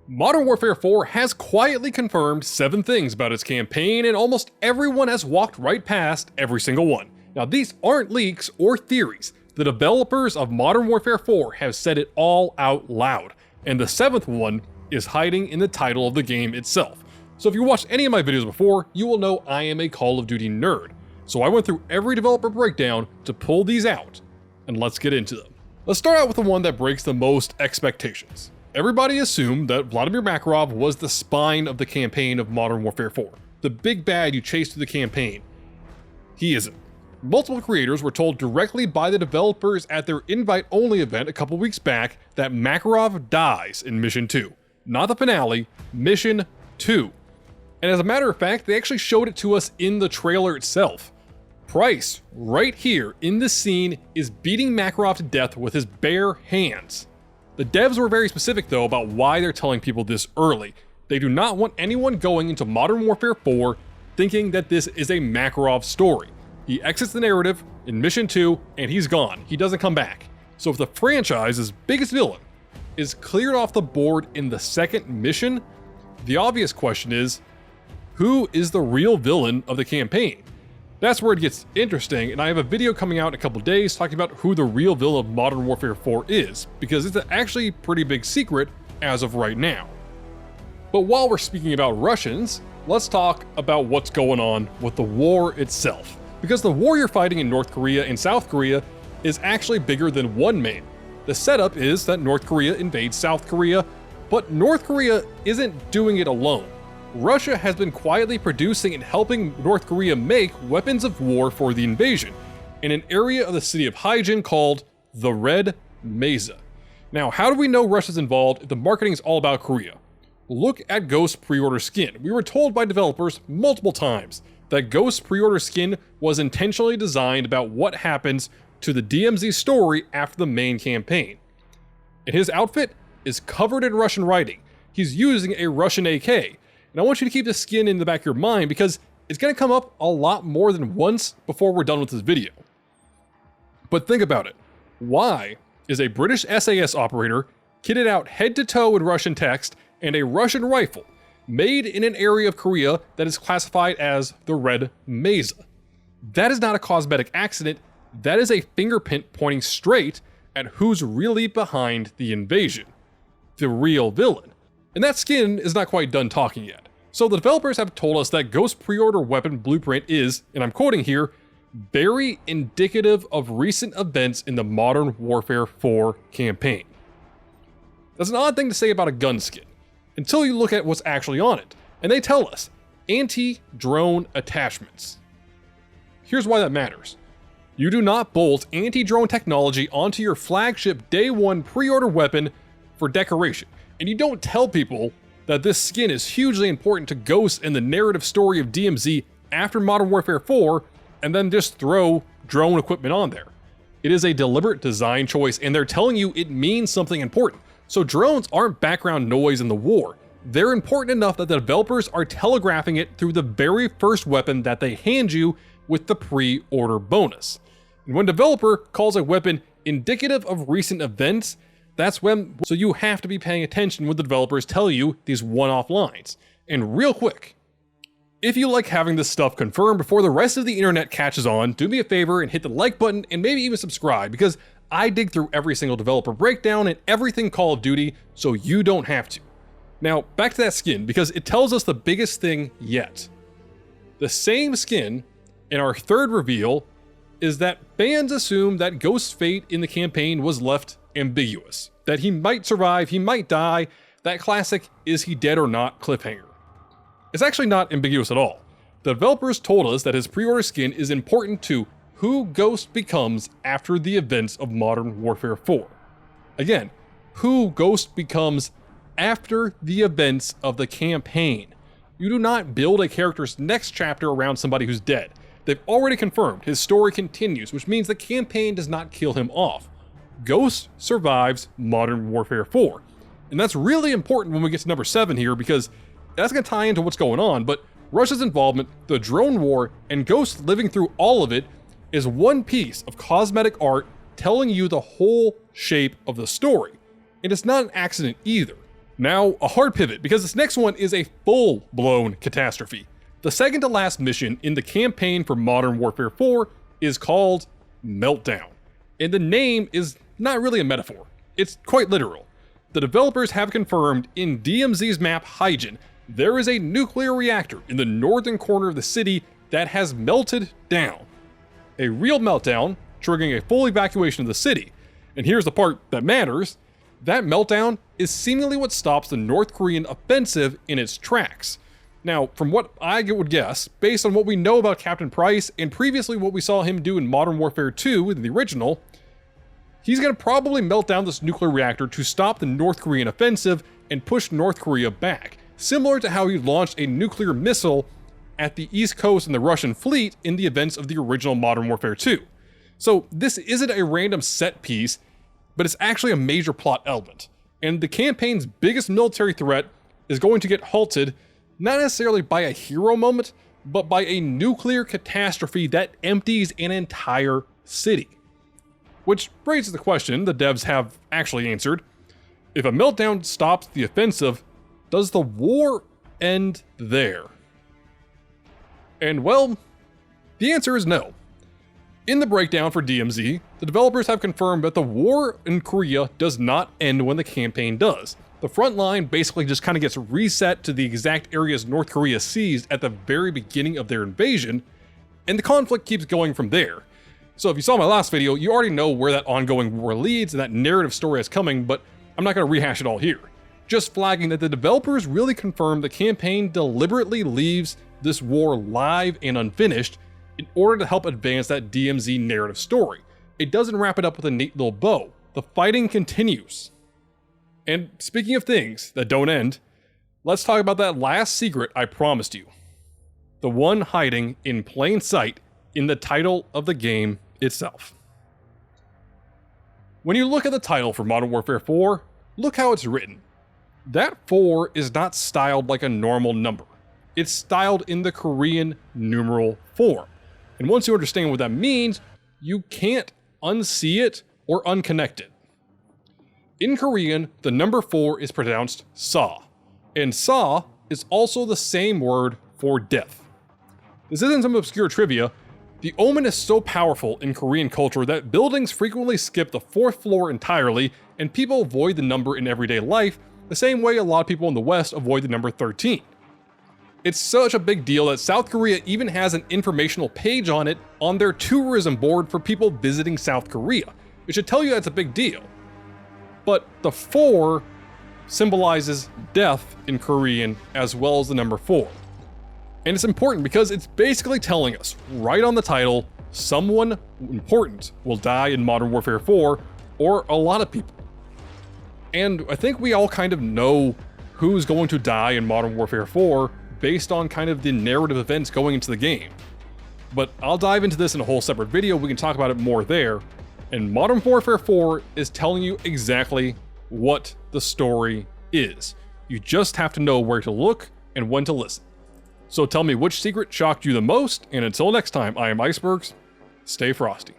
Modern Warfare 4 has quietly confirmed 7 things about its campaign, and almost everyone has walked right past every single one. Now, these aren't leaks or theories. The developers of Modern Warfare 4 have said it all out loud, and the 7th one is hiding in the title of the game itself. So if you watched any of my videos before, you will know I am a Call of Duty nerd. So I went through every developer breakdown to pull these out, and let's get into them. Let's start out with the one that breaks the most expectations. Everybody assumed that Vladimir Makarov was the spine of the campaign of Modern Warfare 4, the big bad you chase through the campaign. He isn't. Multiple creators were told directly by the developers at their invite-only event a couple weeks back that Makarov dies in Mission 2. Not the finale, Mission 2. And as a matter of fact, they actually showed it to us in the trailer itself. Price, right here in this scene, is beating Makarov to death with his bare hands. The devs were very specific though about why they're telling people this early. They do not want anyone going into Modern Warfare 4 thinking that this is a Makarov story. He exits the narrative in Mission 2 and he's gone. He doesn't come back. So if the franchise's biggest villain is cleared off the board in the second mission, the obvious question is, who is the real villain of the campaign? That's where it gets interesting, and I have a video coming out in a couple days talking about who the real villain of Modern Warfare 4 is, because it's actually a pretty big secret as of right now. But while we're speaking about Russians, let's talk about what's going on with the war itself. Because the war you're fighting in North Korea and South Korea is actually bigger than one man. The setup is that North Korea invades South Korea, but North Korea isn't doing it alone. Russia has been quietly producing and helping North Korea make weapons of war for the invasion in an area of the city of Hyjin called the Red Mesa. Now, how do we know Russia's involved if the marketing is all about Korea? Look at Ghost pre-order skin. We were told by developers multiple times that Ghost pre-order skin was intentionally designed about what happens to the DMZ story after the main campaign. And his outfit is covered in Russian writing. He's using a Russian AK. And I want you to keep this skin in the back of your mind because it's going to come up a lot more than once before we're done with this video. But think about it. Why is a British SAS operator kitted out head to toe in Russian text and a Russian rifle made in an area of Korea that is classified as the Red Mesa? That is not a cosmetic accident. That is a fingerprint pointing straight at who's really behind the invasion. The real villain. And that skin is not quite done talking yet. So the developers have told us that Ghost pre-order weapon blueprint is, and I'm quoting here, very indicative of recent events in the Modern Warfare 4 campaign. That's an odd thing to say about a gun skin, until you look at what's actually on it. And they tell us, anti-drone attachments. Here's why that matters. You do not bolt anti-drone technology onto your flagship Day 1 pre-order weapon for decoration. And you don't tell people that this skin is hugely important to Ghost and the narrative story of DMZ after Modern Warfare 4, and then just throw drone equipment on there. It is a deliberate design choice, and they're telling you it means something important. So drones aren't background noise in the war. They're important enough that the developers are telegraphing it through the very first weapon that they hand you with the pre-order bonus. And when a developer calls a weapon indicative of recent events, so you have to be paying attention when the developers tell you these one-off lines. And real quick, if you like having this stuff confirmed before the rest of the internet catches on, do me a favor and hit the like button and maybe even subscribe, because I dig through every single developer breakdown and everything Call of Duty, so you don't have to. Now, back to that skin, because it tells us the biggest thing yet. The same skin in our third reveal is that fans assume that Ghost's fate in the campaign was left ambiguous. That he might survive, he might die, that classic is he dead or not cliffhanger. It's actually not ambiguous at all. The developers told us that his pre-order skin is important to who Ghost becomes after the events of Modern Warfare 4. Again, who Ghost becomes after the events of the campaign. You do not build a character's next chapter around somebody who's dead. They've already confirmed his story continues, which means the campaign does not kill him off. Ghost survives Modern Warfare 4. And that's really important when we get to number 7 here, because that's going to tie into what's going on, but Russia's involvement, the drone war, and Ghost living through all of it is one piece of cosmetic art telling you the whole shape of the story. And it's not an accident either. Now, a hard pivot, because this next one is a full-blown catastrophe. The second to last mission in the campaign for Modern Warfare 4 is called Meltdown. And the name is not really a metaphor, it's quite literal. The developers have confirmed in DMZ's map Hygen, there is a nuclear reactor in the northern corner of the city that has melted down. A real meltdown, triggering a full evacuation of the city. And here's the part that matters. That meltdown is seemingly what stops the North Korean offensive in its tracks. Now, from what I would guess, based on what we know about Captain Price and previously what we saw him do in Modern Warfare 2 in the original, he's going to probably melt down this nuclear reactor to stop the North Korean offensive and push North Korea back, similar to how he launched a nuclear missile at the East Coast and the Russian fleet in the events of the original Modern Warfare 2. So this isn't a random set piece, but it's actually a major plot element. And the campaign's biggest military threat is going to get halted, not necessarily by a hero moment, but by a nuclear catastrophe that empties an entire city. Which raises the question the devs have actually answered. If a meltdown stops the offensive, does the war end there? And well, the answer is no. In the breakdown for DMZ, the developers have confirmed that the war in Korea does not end when the campaign does. The front line basically just kind of gets reset to the exact areas North Korea seized at the very beginning of their invasion, and the conflict keeps going from there. So if you saw my last video, you already know where that ongoing war leads and that narrative story is coming, but I'm not going to rehash it all here. Just flagging that the developers really confirmed the campaign deliberately leaves this war live and unfinished in order to help advance that DMZ narrative story. It doesn't wrap it up with a neat little bow. The fighting continues. And speaking of things that don't end, let's talk about that last secret I promised you. The one hiding in plain sight in the title of the game itself. When you look at the title for Modern Warfare 4, look how it's written. That 4 is not styled like a normal number. It's styled in the Korean numeral form. And once you understand what that means, you can't unsee it or unconnect it. In Korean, the number 4 is pronounced sa, and sa is also the same word for death. This isn't some obscure trivia. The omen is so powerful in Korean culture that buildings frequently skip the 4th floor entirely, and people avoid the number in everyday life the same way a lot of people in the West avoid the number 13. It's such a big deal that South Korea even has an informational page on it on their tourism board for people visiting South Korea. It should tell you that's a big deal. But the 4 symbolizes death in Korean as well as the number 4. And it's important because it's basically telling us, right on the title, someone important will die in Modern Warfare 4, or a lot of people. And I think we all kind of know who's going to die in Modern Warfare 4 based on kind of the narrative events going into the game. But I'll dive into this in a whole separate video, we can talk about it more there. And Modern Warfare 4 is telling you exactly what the story is. You just have to know where to look and when to listen. So tell me which secret shocked you the most, and until next time, I am IceBurgz. Stay frosty.